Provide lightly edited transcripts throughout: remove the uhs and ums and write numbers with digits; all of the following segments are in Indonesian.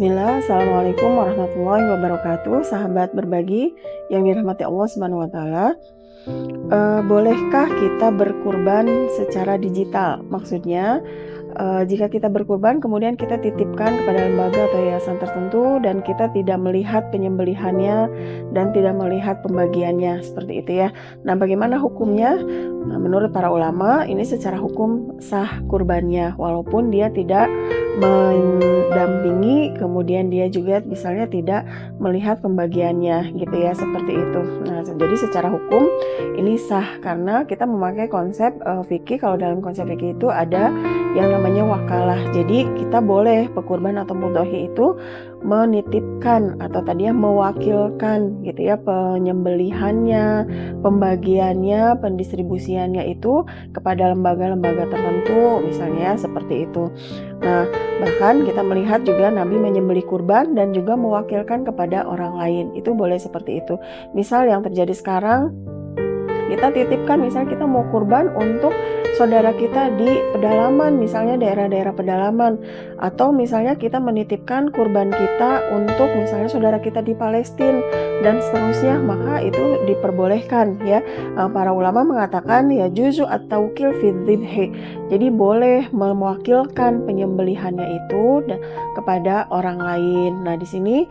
Bismillah, Assalamualaikum warahmatullahi wabarakatuh. Sahabat berbagi yang dirahmati Allah Subhanahu wa Ta'ala. Bolehkah kita berkurban secara digital? Maksudnya, jika kita berkurban kemudian kita titipkan kepada lembaga atau yayasan tertentu dan kita tidak melihat penyembelihannya dan tidak melihat pembagiannya, seperti itu ya. Nah, bagaimana hukumnya? Nah, menurut para ulama ini secara hukum sah kurbannya walaupun dia tidak mendampingi, kemudian dia juga misalnya tidak melihat pembagiannya gitu ya, seperti itu. Nah, jadi secara hukum ini sah karena kita memakai konsep fikih. Kalau dalam konsep fikih itu ada yang namanya wakalah. Jadi kita boleh pekurban atau mudhohi itu menitipkan atau tadinya mewakilkan gitu ya penyembelihannya, pembagiannya, pendistribusiannya itu kepada lembaga-lembaga tertentu misalnya seperti itu. Nah, bahkan kita melihat juga Nabi menyembelih kurban dan juga mewakilkan kepada orang lain. Itu boleh seperti itu. Misal yang terjadi sekarang, kita titipkan misalnya kita mau kurban untuk saudara kita di pedalaman, misalnya daerah-daerah pedalaman, atau misalnya kita menitipkan kurban kita untuk misalnya saudara kita di Palestina dan seterusnya, maka itu diperbolehkan ya. Para ulama mengatakan ya juzu at-tawqil fi dzibhi. Jadi boleh mewakilkan penyembelihannya itu kepada orang lain. Nah, di sini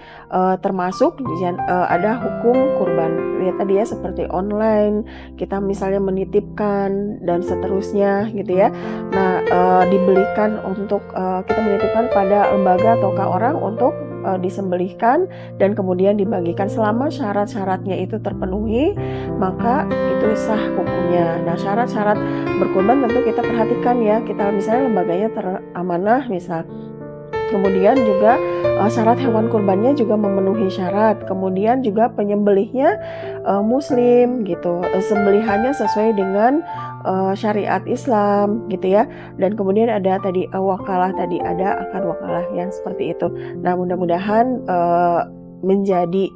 termasuk ada hukum kurban. Ya tadi ya seperti online, kita misalnya menitipkan dan seterusnya gitu ya. Nah, dibelikan untuk kita menitipkan pada lembaga atau ke orang untuk disembelihkan dan kemudian dibagikan selama syarat-syaratnya itu terpenuhi, maka itu sah hukumnya. Nah, syarat-syarat berkurban tentu kita perhatikan ya. Kita misalnya lembaganya teramanah misal. Kemudian juga syarat hewan kurbannya juga memenuhi syarat. Kemudian juga penyembelihnya muslim gitu. Sembelihannya sesuai dengan syariat Islam gitu ya. Dan kemudian ada tadi wakalah, tadi ada akad wakalah yang seperti itu. Nah, mudah-mudahan menjadi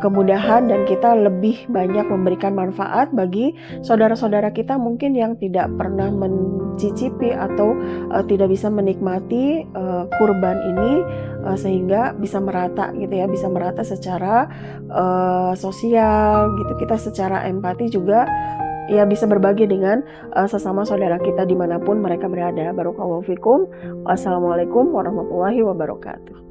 kemudahan dan kita lebih banyak memberikan manfaat bagi saudara-saudara kita mungkin yang tidak pernah mencicipi atau tidak bisa menikmati kurban ini, sehingga bisa merata gitu ya, bisa merata secara sosial gitu. Kita secara empati juga ya bisa berbagi dengan sesama saudara kita dimanapun mereka berada. Barakallahu fikum. Wassalamualaikum warahmatullahi wabarakatuh.